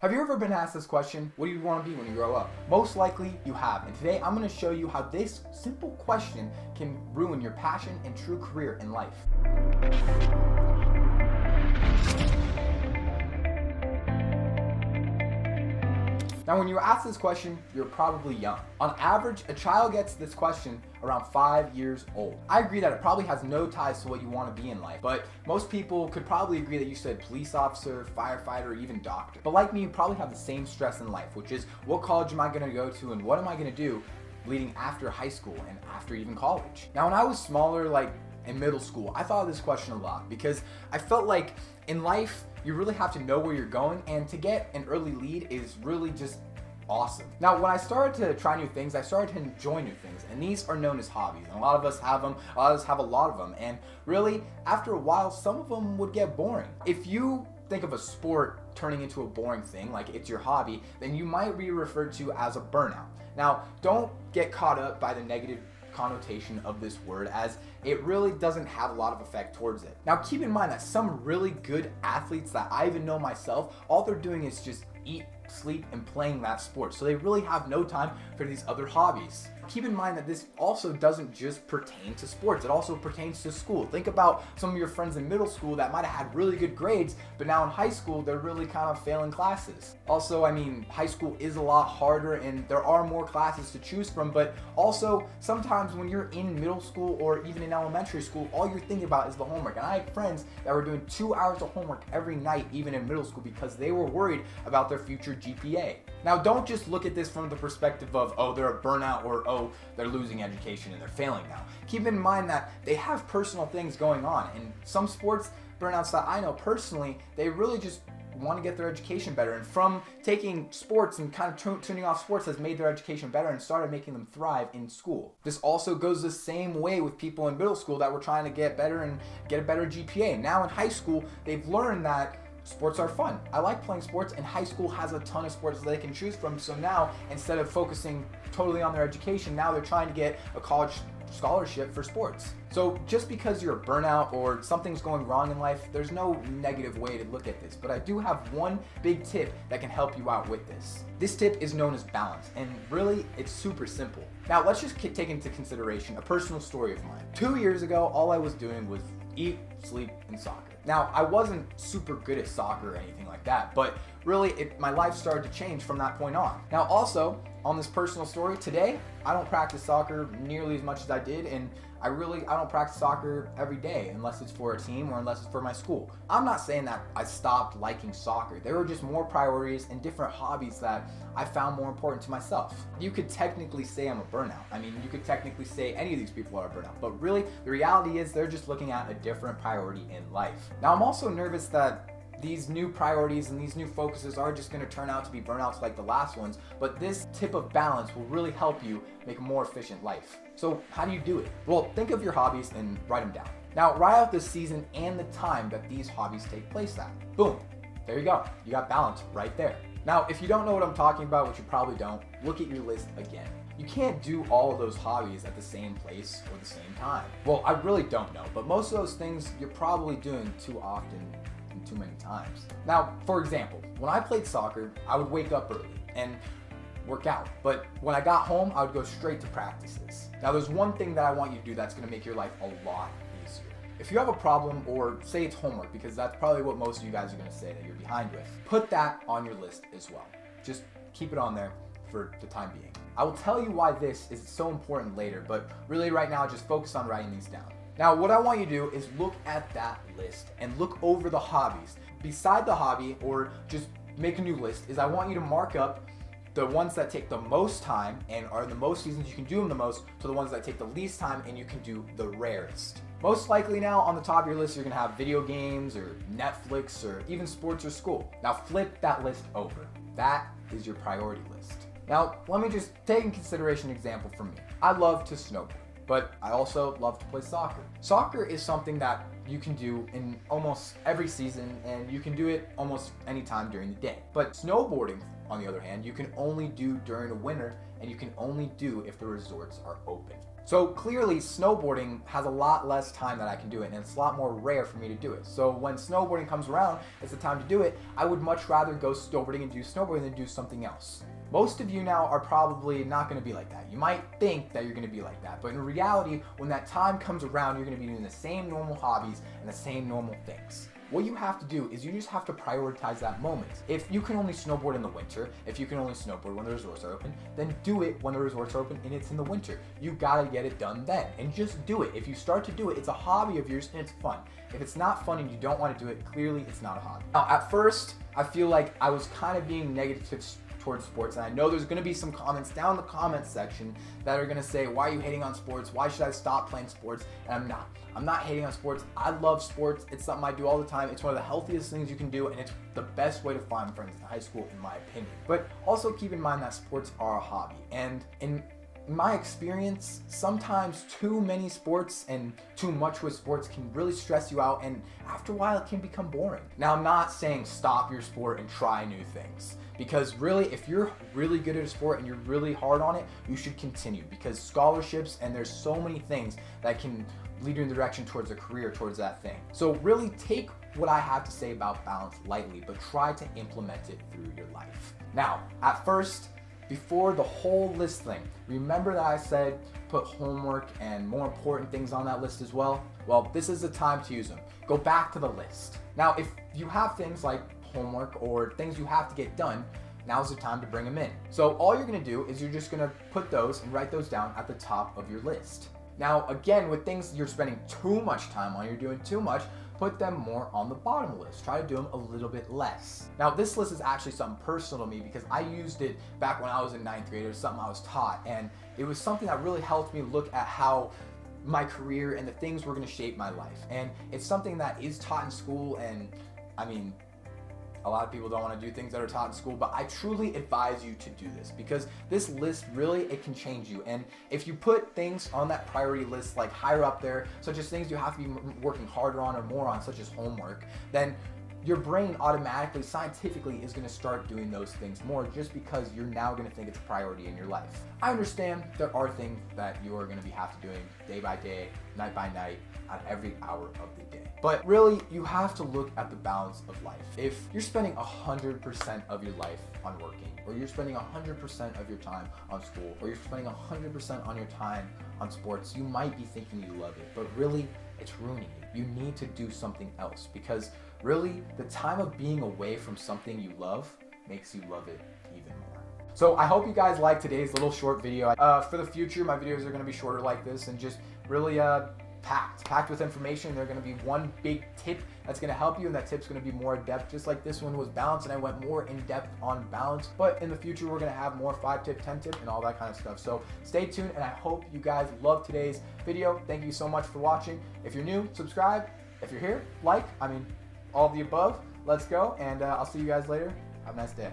Have you ever been asked this question? What do you want to be when you grow up? Most likely you have, and today I'm going to show you how this simple question can ruin your passion and true career in life. Now, when you're asked this question, you're probably young. On average, a child gets this question around 5 years old. I agree that it probably has no ties to what you want to be in life, but most people could probably agree that you said police officer, firefighter, or even doctor. But like me, you probably have the same stress in life, which is what college am I going to go to and what am I going to do leading after high school and after even college. Now, when I was smaller, like in middle school, I thought of this question a lot because I felt like in life, you really have to know where you're going, and to get an early lead is really just awesome. Now, when I started to try new things, I started to enjoy new things, and these are known as hobbies. And a lot of us have them, a lot of us have a lot of them, and really, after a while, some of them would get boring. If you think of a sport turning into a boring thing, like it's your hobby, then you might be referred to as a burnout. Now, don't get caught up by the negative connotation of this word, as it really doesn't have a lot of effect towards it. Now, keep in mind that some really good athletes that I even know myself, all they're doing is just eat, sleep, and playing that sport. So they really have no time for these other hobbies. Keep in mind that this also doesn't just pertain to sports, it also pertains to school. Think about some of your friends in middle school that might have had really good grades, but now in high school, they're really kind of failing classes. Also, I mean, high school is a lot harder and there are more classes to choose from, but also sometimes when you're in middle school or even in elementary school, all you're thinking about is the homework. And I had friends that were doing 2 hours of homework every night, even in middle school, because they were worried about their future GPA. Now, don't just look at this from the perspective of, oh, they're a burnout, or oh, they're losing education and they're failing now. Keep in mind that they have personal things going on. And some sports burnouts that I know personally, they really just want to get their education better. And from taking sports and kind of tuning off sports has made their education better and started making them thrive in school. This also goes the same way with people in middle school that were trying to get better and get a better GPA. Now in high school, they've learned that sports are fun. I like playing sports, and high school has a ton of sports that they can choose from. So now, instead of focusing totally on their education, now they're trying to get a college scholarship for sports. So just because you're a burnout or something's going wrong in life, there's no negative way to look at this. But I do have one big tip that can help you out with this. This tip is known as balance, and really, it's super simple. Now, let's just take into consideration a personal story of mine. 2 years ago, all I was doing was eat, sleep, and soccer. Now, I wasn't super good at soccer or anything like that, but really, my life started to change from that point on. Now, also, on this personal story, today, I don't practice soccer nearly as much as I did, and I don't practice soccer every day unless it's for a team or unless it's for my school. I'm not saying that I stopped liking soccer. There were just more priorities and different hobbies that I found more important to myself. You could technically say I'm a burnout. I mean, you could technically say any of these people are a burnout, but really, the reality is they're just looking at a different priority in life. Now, I'm also nervous that these new priorities and these new focuses are just going to turn out to be burnouts like the last ones, but this tip of balance will really help you make a more efficient life. So how do you do it? Well, think of your hobbies and write them down. Now, write out the season and the time that these hobbies take place at. Boom, there you go. You got balance right there. Now, if you don't know what I'm talking about, which you probably don't, look at your list again. You can't do all of those hobbies at the same place or the same time. Well, I really don't know, but most of those things you're probably doing too often and too many times. Now, for example, when I played soccer, I would wake up early and work out. But when I got home, I would go straight to practices. Now, there's one thing that I want you to do that's going to make your life a lot easier. If you have a problem, or say it's homework, because that's probably what most of you guys are going to say that you're behind with, put that on your list as well. Just keep it on there for the time being. I will tell you why this is so important later, but really right now, just focus on writing these down. Now, what I want you to do is look at that list and look over the hobbies. Beside the hobby, or just make a new list, is I want you to mark up the ones that take the most time and are the most seasons you can do them the most, to the ones that take the least time and you can do the rarest. Most likely now on the top of your list, you're gonna have video games or Netflix or even sports or school. Now flip that list over. That is your priority list. Now, let me just take in consideration an example from me. I love to snowboard, but I also love to play soccer. Soccer is something that you can do in almost every season, and you can do it almost any time during the day. But snowboarding, on the other hand, you can only do during the winter, and you can only do if the resorts are open. So clearly snowboarding has a lot less time that I can do it, and it's a lot more rare for me to do it. So when snowboarding comes around, it's the time to do it. I would much rather go snowboarding and do snowboarding than do something else. Most of you now are probably not going to be like that. You might think that you're going to be like that, but in reality, when that time comes around, you're going to be doing the same normal hobbies and the same normal things. What you have to do is you just have to prioritize that moment. If you can only snowboard in the winter, if you can only snowboard when the resorts are open, then do it when the resorts are open and it's in the winter. You gotta get it done then, and just do it. If you start to do it, it's a hobby of yours and it's fun. If it's not fun and you don't want to do it, clearly it's not a hobby. Now, at first, I feel like I was kind of being negative towards sports, and I know there's going to be some comments down the comments section that are going to say, why are you hating on sports? Why should I stop playing sports? And I'm not hating on sports. I love sports. It's something I do all the time. It's one of the healthiest things you can do, and it's the best way to find friends in high school, in my opinion. But also keep in mind that sports are a hobby, and in my experience, sometimes too many sports and too much with sports can really stress you out, and after a while it can become boring. Now, I'm not saying stop your sport and try new things, because really, if you're really good at a sport and you're really hard on it, you should continue, because scholarships and there's so many things that can lead you in the direction towards a career, towards that thing. So really take what I have to say about balance lightly, but try to implement it through your life. Now, at first, before the whole list thing, remember that I said put homework and more important things on that list as well? Well, this is the time to use them. Go back to the list. Now, if you have things like homework or things you have to get done, now's the time to bring them in. So all you're gonna do is you're just gonna put those and write those down at the top of your list. Now, again, with things you're spending too much time on, you're doing too much, put them more on the bottom list. Try to do them a little bit less. Now, this list is actually something personal to me because I used it back when I was in 9th grade. It was something I was taught, and it was something that really helped me look at how my career and the things were gonna shape my life. And it's something that is taught in school, and I mean, a lot of people don't want to do things that are taught in school, but I truly advise you to do this because this list really, it can change you. And if you put things on that priority list like higher up there, such as things you have to be working harder on or more on, such as homework, then your brain automatically, scientifically, is going to start doing those things more just because you're now going to think it's a priority in your life. I understand there are things that you are going to have to doing day by day, night by night, at every hour of the day. But really, you have to look at the balance of life. If you're spending 100% of your life on working, or you're spending 100% of your time on school, or you're spending 100% on your time on sports, you might be thinking you love it, but really, it's ruining you. You need to do something else because really, the time of being away from something you love makes you love it even more. So I hope you guys liked today's little short video. For the future, my videos are going to be shorter like this and just really packed with information. They're going to be one big tip that's going to help you, and that tip's going to be more in depth, just like this one was balance, and I went more in depth on balance. But in the future, we're going to have more 5-tip, 10-tip, and all that kind of stuff. So stay tuned, and I hope you guys loved today's video. Thank you so much for watching. If you're new, subscribe. If you're here, like, all of the above. Let's go, and I'll see you guys later. Have a nice day.